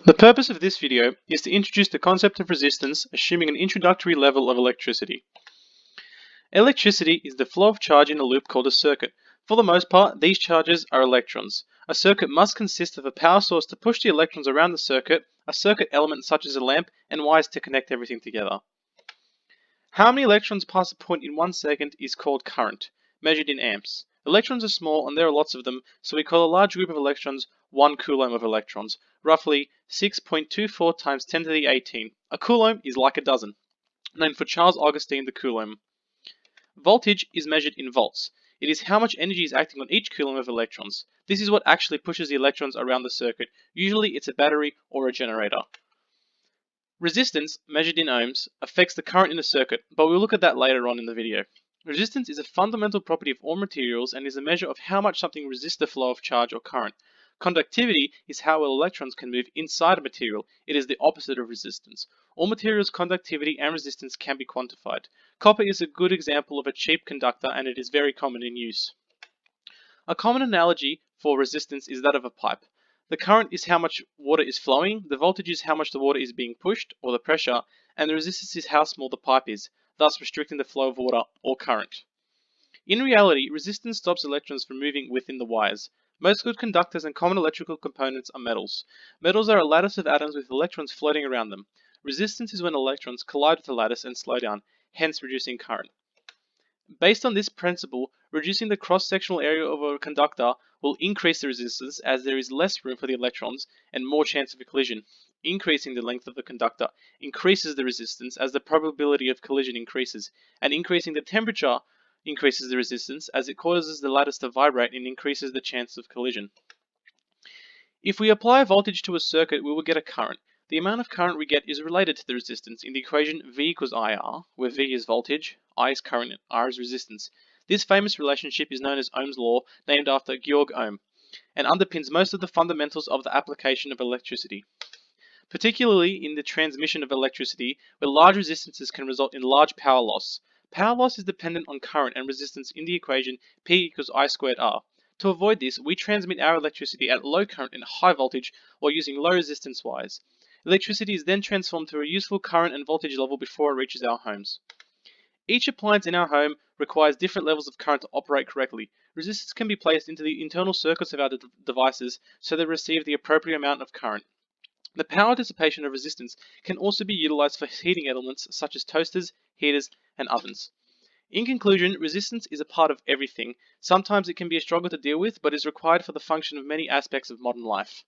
The purpose of this video is to introduce the concept of resistance, assuming an introductory level of electricity. Electricity is the flow of charge in a loop called a circuit. For the most part, these charges are electrons. A circuit must consist of a power source to push the electrons around the circuit, a circuit element such as a lamp, and wires to connect everything together. How many electrons pass a point in 1 second is called current, measured in amps. Electrons are small and there are lots of them, so we call a large group of electrons 1 coulomb of electrons, roughly 6.24 times 10 to the 18. A coulomb is like a dozen, named for Charles-Augustin de Coulomb. Voltage is measured in volts. It is how much energy is acting on each coulomb of electrons. This is what actually pushes the electrons around the circuit. Usually it's a battery or a generator. Resistance, measured in ohms, affects the current in a circuit, but we'll look at that later on in the video. Resistance is a fundamental property of all materials and is a measure of how much something resists the flow of charge or current. Conductivity is how well electrons can move inside a material. It is the opposite of resistance. All materials' conductivity and resistance can be quantified. Copper is a good example of a cheap conductor and it is very common in use. A common analogy for resistance is that of a pipe. The current is how much water is flowing, the voltage is how much the water is being pushed, or the pressure, and the resistance is how small the pipe is, thus restricting the flow of water or current. In reality, resistance stops electrons from moving within the wires. Most good conductors and common electrical components are metals. Metals are a lattice of atoms with electrons floating around them. Resistance is when electrons collide with the lattice and slow down, hence reducing current. Based on this principle, reducing the cross-sectional area of a conductor will increase the resistance as there is less room for the electrons and more chance of a collision. Increasing the length of the conductor increases the resistance as the probability of collision increases, and increasing the temperature increases the resistance as it causes the lattice to vibrate and increases the chance of collision. If we apply voltage to a circuit, we will get a current. The amount of current we get is related to the resistance in the equation V equals IR, where V is voltage, I is current, and R is resistance. This famous relationship is known as Ohm's law, named after Georg Ohm, and underpins most of the fundamentals of the application of electricity. Particularly in the transmission of electricity, where large resistances can result in large power loss. Power loss is dependent on current and resistance in the equation P equals I squared R. To avoid this, we transmit our electricity at low current and high voltage while using low resistance wires. Electricity is then transformed to a useful current and voltage level before it reaches our homes. Each appliance in our home requires different levels of current to operate correctly. Resistors can be placed into the internal circuits of our devices so they receive the appropriate amount of current. The power dissipation of resistance can also be utilized for heating elements such as toasters, heaters, and ovens. In conclusion, resistance is a part of everything. Sometimes it can be a struggle to deal with, but is required for the function of many aspects of modern life.